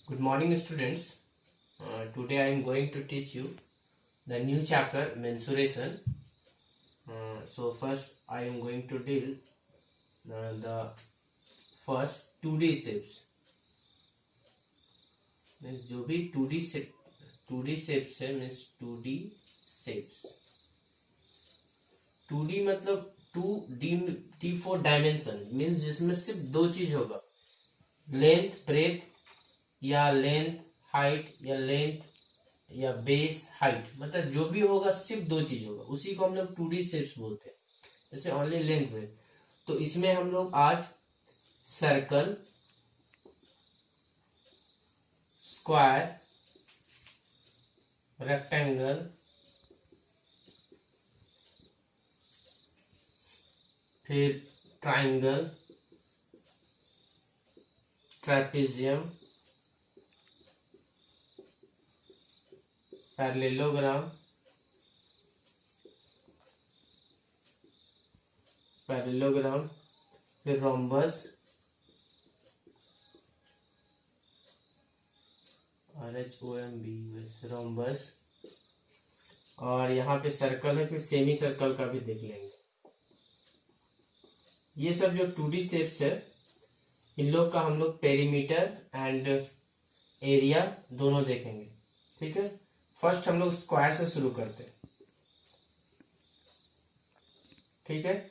Good morning, students. Today I am going to teach you the new chapter mensuration. So first I am going to deal the first 2D shapes. Means जो भी 2D shapes है means 2D shapes. 2D मतलब 2D for dimension means जिसमें सिर्फ दो चीज होगा, length breadth या लेंथ हाइट या लेंथ या बेस हाइट, मतलब जो भी होगा सिर्फ दो चीज होगा, उसी को हम लोग 2D शेप्स बोलते हैं. जैसे ओनली लेंथ ब्रेथ. तो इसमें हम लोग आज सर्कल, स्क्वायर, रेक्टेंगल, फिर ट्राइंगल, ट्रेपेजियम, पैरेललोग्राम, फिर रोम्बस, रोम्बस, और यहाँ पे सर्कल है, फिर सेमी सर्कल का भी देख लेंगे. ये सब जो 2D शेप्स है इन लोग का हम लोग पेरीमीटर एंड एरिया दोनों देखेंगे. ठीक है, फर्स्ट हम लोग स्क्वायर से शुरू करते हैं. ठीक है,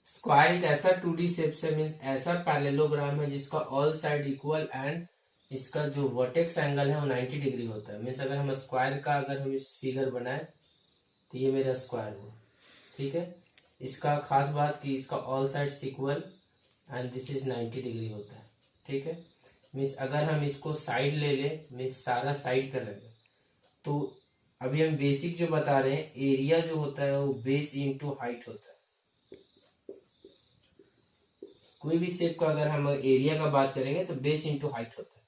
स्क्वायर एक ऐसा 2D शेप्स है मीन्स ऐसा पैरेललोग्राम है जिसका ऑल साइड इक्वल एंड इसका जो वर्टेक्स एंगल है वो 90 डिग्री होता है. मीन्स अगर हम स्क्वायर का अगर हम इस फिगर बनाए तो ये मेरा स्क्वायर हुआ. ठीक है, इसका खास बात कि इसका all sides equal and this is 90 degree होता है. ठीक है, मीन्स अगर हम इसको साइड ले ले मीन्स सारा साइड का लगे तो अभी हम बेसिक जो बता रहे हैं, एरिया जो होता है वो बेस इंटू हाइट होता है. कोई भी शेप का अगर हम एरिया का बात करेंगे तो बेस इंटू हाइट होता है.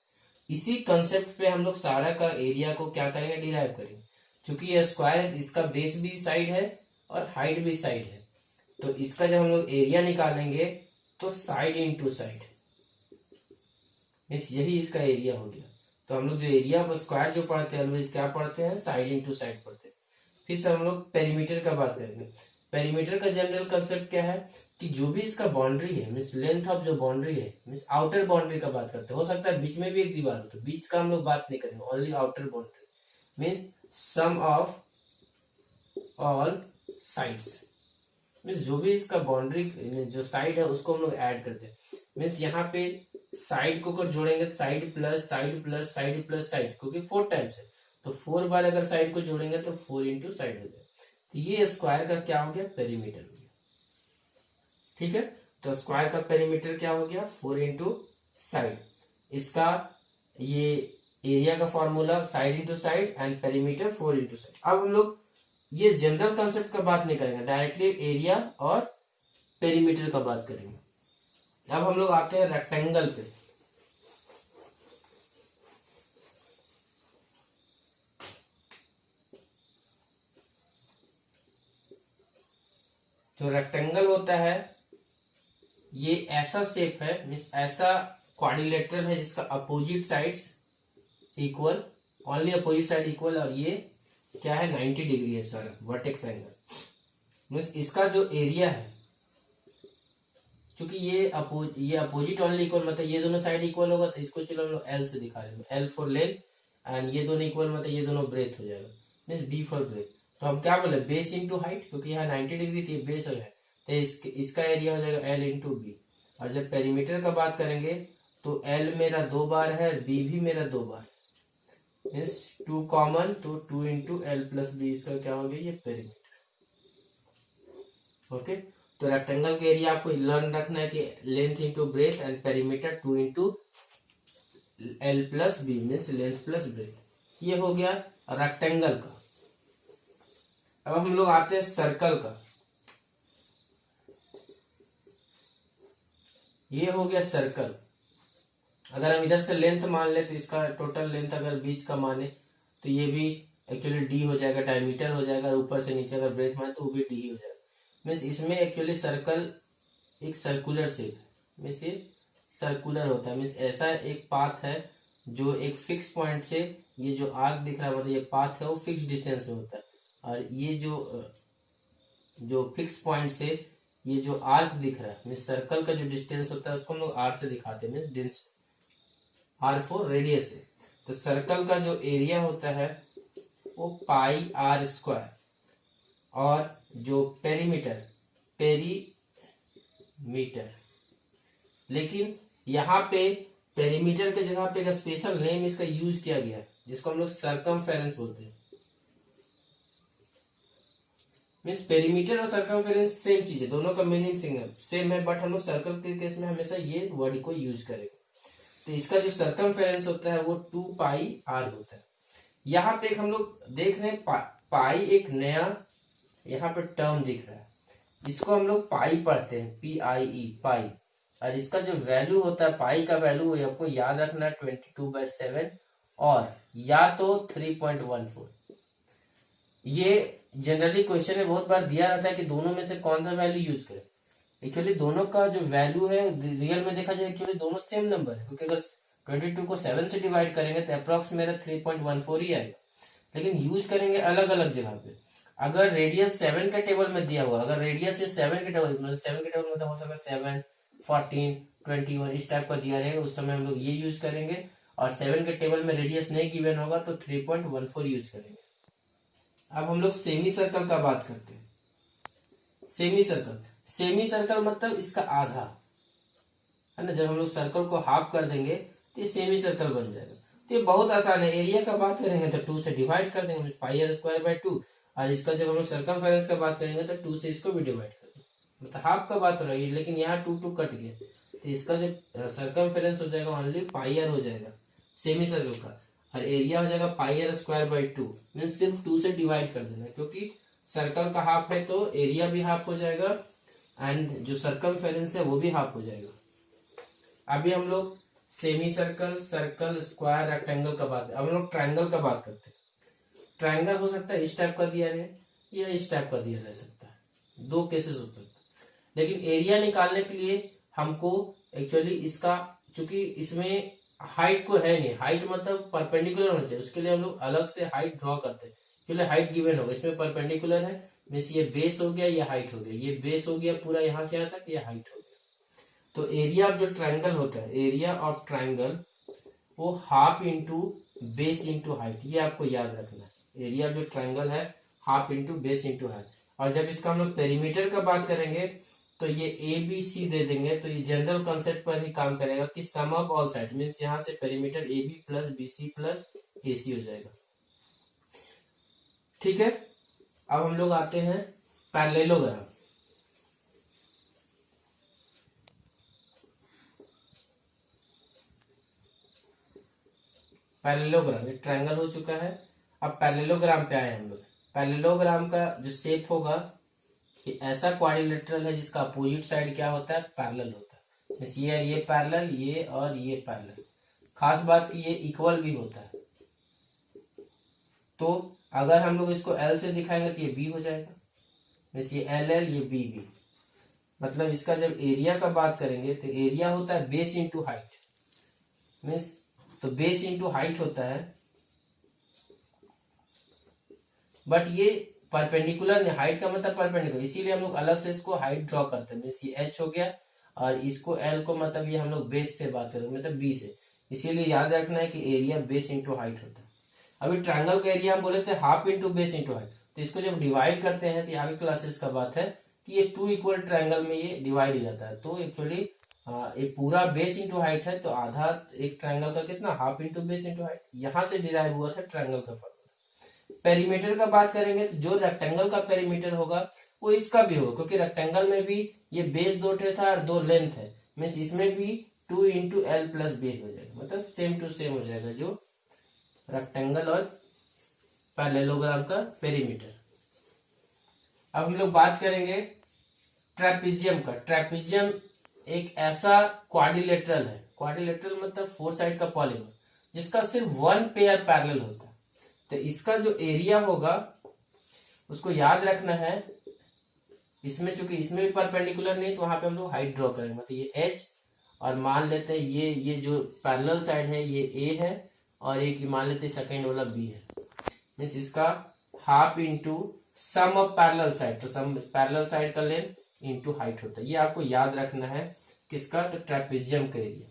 इसी कंसेप्ट पे हम लोग सारा का एरिया को क्या करेंगे, डिराइव करेंगे. क्योंकि यह स्क्वायर है, इसका बेस भी साइड है और हाइट भी साइड है, तो इसका जब हम लोग एरिया निकालेंगे तो साइड इंटू साइड मीन्स यही इसका एरिया हो गया. तो हम लोग जो एरिया ऑफ स्क्वायर जो पढ़ते हैं ऑलवेज क्या पढ़ते हैं, साइड इंटू साइड पढ़ते हैं. फिर से हम लोग पेरीमीटर का बात करेंगे. पेरीमीटर का जनरल कंसेप्ट क्या है कि जो भी इसका बाउंड्री है मीन्स लेंथ ऑफ जो बाउंड्री है मीन्स आउटर बाउंड्री का बात करते हैं. हो सकता है बीच में भी एक दीवार हो तो बीच का हम लोग बात नहीं करेंगे, only outer boundary means sum of all sides means जो भी इसका बाउंड्री जो साइड है उसको हम लोग ऐड करते हैं. मीन्स यहाँ पे साइड को अगर जोड़ेंगे तो side plus side plus side plus side, क्योंकि 4 टाइम्स है तो 4 बार अगर साइड को जोड़ेंगे तो 4 इंटू साइड हो जाए. तो ये स्क्वायर का क्या हो गया, पेरीमीटर हो गया. ठीक है, तो स्क्वायर का पेरीमीटर क्या हो गया, 4 इंटू साइड. इसका ये एरिया का formula side into side and perimeter 4 into side. अब हम लोग ये जनरल कंसेप्ट का बात नहीं करेंगे, डायरेक्टली एरिया और पेरीमीटर का बात करेंगे. अब हम लोग आते हैं रेक्टेंगल पे. जो रेक्टेंगल होता है ये ऐसा शेप है मीन्स ऐसा क्वाड्रिलेटरल है जिसका opposite sides equal, only opposite side equal, और ये क्या है 90 डिग्री है सर वर्टेक्स एंगल. मीन्स इसका जो एरिया है क्योंकि ये अपोजिट ओनली इक्वल मतलब ये दोनों साइड इक्वल होगा तो इसको चलो हम लोग एल से दिखा रहे हैं. एल फॉर लेंथ एंड ये दोनों इक्वल मतलब ये दोनों ब्रेथ हो जाएगा मीन्स बी फॉर ब्रेथ. तो हम क्या बोले, बेस इंटू हाइट, क्योंकि यहाँ 90 डिग्री थी बेस हो जाए तो इसका एरिया हो जाएगा एल इंटू बी. और जब पेरीमीटर का बात करेंगे तो एल मेरा 2 बार है, बी भी मेरा 2 बार मीन्स 2 कॉमन, तो 2 इंटू एल प्लस बी, इसका क्या हो गया ये पेरीमीटर. ओके, तो रेक्टेंगल के एरिया आपको लर्न रखना है कि length into breadth and perimeter 2 into L plus B means length plus breadth. ये हो गया रेक्टेंगल का. अब हम लोग आते हैं सर्कल का. ये हो गया सर्कल. अगर हम इधर से लेंथ मान ले तो इसका टोटल लेंथ अगर बीच का माने तो ये भी एक्चुअली डी हो जाएगा, डायमीटर हो जाएगा. ऊपर से नीचे अगर ब्रेथ माने तो वो भी डी ही हो जाएगा. मीन्स इसमें एक्चुअली सर्कल एक सर्कुलर शेप है मीन्स ये सर्कुलर होता है. मीन्स ऐसा एक पाथ है जो एक फिक्स पॉइंट से ये जो आर्क दिख रहा है मतलब ये पाथ है वो फिक्स डिस्टेंस में होता है, और ये जो फिक्स पॉइंट से ये जो आर्क दिख रहा है मीन सर्कल का जो डिस्टेंस होता है उसको हम लोग आर से दिखाते हैं, mean distance R for radius है। तो सर्कल का जो एरिया होता है वो पाई आर स्क्वायर, और जो पेरीमीटर लेकिन यहाँ पे पेरीमीटर के जगह पे एक स्पेशल नेम इसका यूज किया गया है जिसको हम लोग सर्कमफेरेंस बोलते हैं। मीन्स पेरीमीटर और सर्कमफेरेंस सेम चीज है, दोनों का मीनिंग सेम है, बट हम लोग सर्कल के केस में हमेशा ये वर्ड को यूज करेंगे। तो इसका जो सर्कमफेरेंस होता है वो 2 पाई आर होता है। यहाँ पे हम लोग देख रहे हैं पाई एक नया यहाँ पे टर्म दिख रहा है, इसको हम लोग पाई पढ़ते हैं, PIE पाई, और इसका जो वैल्यू होता है पाई का वैल्यू आपको याद रखना है 22/7 और या तो 3.14। ये जनरली क्वेश्चन में बहुत बार दिया रहता है कि दोनों में से कौन सा वैल्यू यूज करें। एक्चुअली दोनों का जो वैल्यू है रियल में देखा जाए एक्चुअली दोनों सेम नंबर है, क्योंकि अगर 22 को 7 से डिवाइड करेंगे तो अप्रोक्स मेरा 3.14 ही आएगा, लेकिन यूज करेंगे अलग अलग जगह पे। अगर रेडियस 7 के टेबल में दिया हुआ, अगर रेडियस 7 के टेबल मतलब 7 के टेबल में हो सकता है 7, 14, 21 इस टाइप का दिया रहेगा, उस समय हम लोग ये यूज करेंगे। और 7 के टेबल में रेडियस नहीं गिवन होगा तो 3.14 यूज करेंगे। अब हम लोग सेमी सर्कल का बात करते हैं। सेमी सर्कल मतलब इसका आधा है ना, जब हम लोग सर्कल को हाफ कर देंगे तो ये सेमी सर्कल बन जाएगा। तो ये बहुत आसान है। एरिया का बात करेंगे तो 2 से डिवाइड कर देंगे, पाई आर स्क्वायर बाय 2, और इसका जब हम लोग सर्कमफेरेंस का बात करेंगे तो 2 से इसको भी डिवाइड कर देंगे, मतलब हाफ का बात हो रही है, लेकिन यहाँ 2 कट गया तो इसका जो सर्कमफेरेंस हो जाएगा ओनली पाई आर हो जाएगा सेमी सर्कल का, और एरिया हो जाएगा पाई आर स्क्वायर बाई 2, मीन सिर्फ 2 से डिवाइड कर देना, क्योंकि सर्कल का हाफ है तो एरिया भी हाफ हो जाएगा एंड जो सर्कमफेरेंस है वो भी हाफ हो जाएगा। अभी हम लोग semi circle, circle, square, rectangle का बात, अब हम लोग ट्रायंगल का बात करते हैं। ट्रायंगल हो सकता है इस टाइप का दिया रहे या इस टाइप का दिया रह सकता है, 2 केसेस हो सकता है। लेकिन एरिया निकालने के लिए हमको एक्चुअली इसका, चूंकि इसमें हाइट को है नहीं, हाइट मतलब परपेंडिकुलर होना चाहिए, उसके लिए हम लोग अलग से हाइट ड्रॉ करते हैं। चलिए हाइट गिवन होगा, इसमें परपेंडिकुलर है, मीन्स ये बेस हो गया, ये हाइट हो गया, ये बेस हो गया पूरा यहाँ से यहाँ तक, ये हाइट हो गया। तो एरिया ऑफ जो ट्रायंगल होता है, एरिया ऑफ ट्रायंगल वो half into base into height, ये आपको याद रखना है। एरिया जो ट्रायंगल है half into base into height. और जब इसका हम लोग पेरीमीटर का बात करेंगे तो ये ABC दे देंगे, तो ये जनरल कंसेप्ट पर ही काम करेगा कि सम ऑफ ऑल साइड्स, मीन्स यहाँ से perimeter AB plus BC plus AC हो जाएगा। ठीक है, अब हम लोग आते हैं पैरेललोग्राम। पैरेललोग्राम, ये ट्रायंगल हो चुका है, अब पैरेललोग्राम पे आए हम लोग। पैरेललोग्राम का जो शेप होगा ये ऐसा क्वाड्रिलेटरल है जिसका अपोजिट साइड क्या होता है, पैरेलल होता है, जैसे ये पैरेलल, ये और ये पैरेलल। खास बात कि ये इक्वल भी होता है, तो अगर हम लोग इसको L से दिखाएंगे तो ये B हो जाएगा, जैसे ये LL, ये BB। मतलब इसका जब एरिया का बात करेंगे तो एरिया होता है बेस इंटू हाइट, मीन्स तो बेस इंटू हाइट होता है, बट ये परपेंडिकुलर नहीं, हाइट का मतलब परपेंडिकुलर, इसीलिए हम लोग अलग से इसको हाइट ड्रॉ करते हैं, मीन्स ये H हो गया और इसको L को मतलब ये हम लोग बेस से बात करेंगे, मतलब B से, इसीलिए याद रखना है कि एरिया बेस इंटू हाइट होता है। अभी ट्रायंगल का एरिया हम बोले थे half into base into height, तो इसको जब डिवाइड करते हैं तो यहाँ की क्लासेस का बात है कि ये 2 इक्वल ट्रायंगल में ये डिवाइड हो जाता है। तो एक्चुअली ये पूरा बेस इंटू हाइट है, तो आधा एक ट्रायंगल का कितना, half into base into height, यहाँ से डिराइव हुआ था ट्रायंगल का फॉर्मूला। पेरीमीटर का बात करेंगे तो जो रेक्टेंगल का पेरीमीटर होगा वो इसका भी होगा, क्योंकि रेक्टेंगल में भी ये बेस 2 था और 2 लेंथ है, मीन्स इसमें भी 2 इंटू L प्लस बेस हो जाएगा, मतलब सेम टू सेम हो जाएगा जो रेक्टेंगल और पैरेललोग्राम का पेरीमीटर। अब हम लोग बात करेंगे ट्रेपेजियम का। ट्रेपेजियम एक ऐसा क्वाड्रिलेटरल है, क्वाड्रिलेटरल मतलब 4 साइड का पॉलीगन, जिसका सिर्फ 1 पेयर पैरेलल होता है। तो इसका जो एरिया होगा उसको याद रखना है, इसमें चूंकि इसमें भी परपेंडिकुलर नहीं तो वहां पे हम लोग हाइट ड्रॉ करेंगे, मतलब ये H और मान लेते हैं ये जो पैरेलल साइड है ये ए है और एक मान लेते हैं सेकेंड वाला बी है, मीन्स इसका half into sum of parallel side, तो सम पैरेलल साइड का लेंथ इंटू हाइट होता है। ये आपको याद रखना है किसका, तो ट्रेपेजियम का area,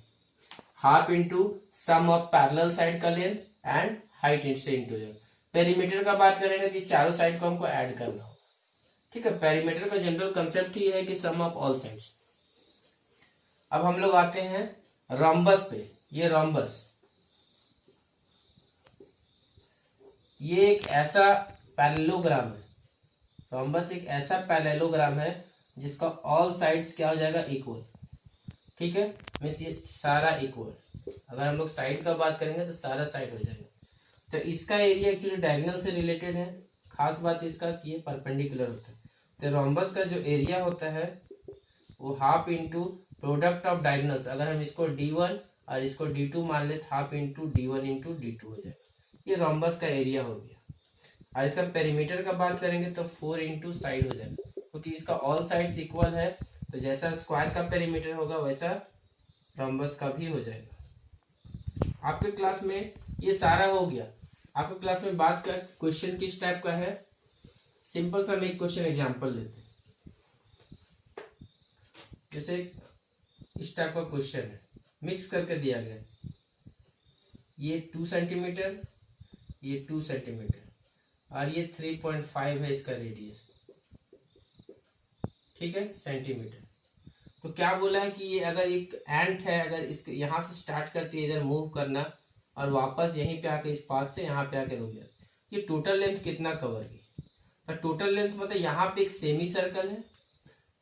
half into sum of parallel side का लेंथ एंड हाइट से इंटू। पेरीमीटर का बात करेंगे तो चारों साइड को हमको ऐड करना होगा, ठीक है। पेरीमीटर का जनरल कंसेप्ट ही है कि सम ऑफ ऑल साइड्स। अब हम लोग आते हैं रोम्बस पे। ये रोम्बस, ये एक ऐसा पैरेललोग्राम है। रोम्बस एक ऐसा पैरेललोग्राम है जिसका ऑल साइड्स क्या हो जाएगा, इक्वल, ठीक है। मीन्स ये सारा इक्वल, अगर हम लोग साइड का बात करेंगे तो सारा साइड हो जाएगा। तो इसका एरिया एक्चुअली डायगोनल से रिलेटेड है। खास बात इसका कि ये परपेंडिकुलर होता है। तो रोम्बस का जो एरिया होता है वो half into product of diagonals, अगर हम इसको D1 और इसको D2 मान ले तो half into D1 into D2 हो जाएगा। ये रोम्बस का एरिया हो गया। और इसका पेरीमीटर का बात करेंगे तो 4 इंटू साइड हो जाएगा, क्योंकि इसका ऑल साइड्स इक्वल है। तो जैसा स्क्वायर का पेरीमीटर होगा वैसा रोम्बस का भी हो जाएगा। आपके क्लास में ये सारा हो गया। आपके क्लास में बात कर क्वेश्चन किस टाइप का है, सिंपल सा हम एक क्वेश्चन एग्जांपल लेते हैं। जैसे इस टाइप का क्वेश्चन है, मिक्स करके दिया गया, ये 2 सेंटीमीटर, ये 2 सेंटीमीटर और ये 3.5 है इसका रेडियस, ठीक है, सेंटीमीटर। तो क्या बोला है कि ये अगर एक एंट है, अगर इसके यहां से स्टार्ट करती है इधर मूव करना और वापस यहीं पे आके इस पाथ से यहाँ पे आके रुक गया, ये टोटल लेंथ कितना कवर की। तो टोटल लेंथ मतलब यहाँ पे एक सेमी सर्कल है,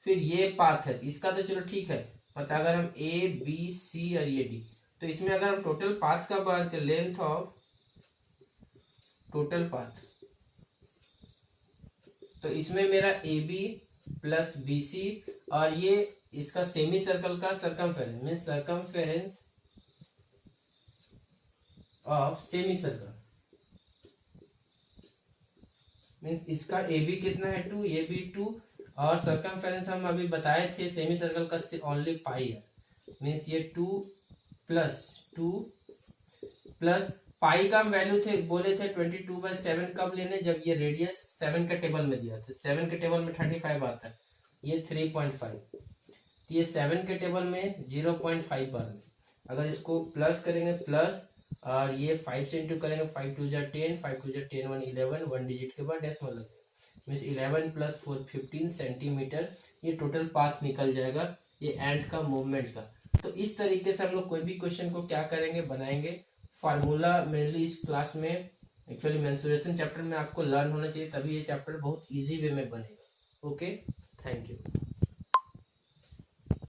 फिर ये पाथ है, इसका तो चलो ठीक है, मतलब अगर हम ए बी सी और ये डी, तो इसमें अगर हम टोटल पाथ का बात करें, लेंथ ऑफ टोटल पाथ, तो इसमें मेरा A B plus B C और ये इसका सेमी सर्कल का circumference, mean circumference of semi circle, means इसका ए बी कितना है 2, ए बी 2 और सर्कमफेरेंस हम अभी बताए थे सेमी सर्कल का ओनली पाई है, मीन्स ये 2 प्लस पाई का वैल्यू थे बोले थे 22/7 कब लेने, जब ये रेडियस 7 के टेबल में दिया था। 7 के टेबल में 35 आता है, ये 3.5, तो ये 7 के टेबल में 0.5 बार में अगर इसको प्लस करेंगे प्लस और ये 5 से इंटू करेंगे, 5 2 जा 10, 5 2 जा 10, 1 11, 1 डिजिट के बाद डेसिमल लगेगा, मीन्स 11 प्लस 4 15 सेंटीमीटर ये टोटल पाथ निकल जाएगा ये एंट का मूवमेंट का। तो इस तरीके से हम लोग कोई भी क्वेश्चन को क्या करेंगे, बनाएंगे। फार्मूला मेनली इस क्लास में एक्चुअली मेंसुरेशन चैप्टर में आपको लर्न होना चाहिए, तभी ये चैप्टर बहुत इजी वे में बनेगा। Okay, thank you.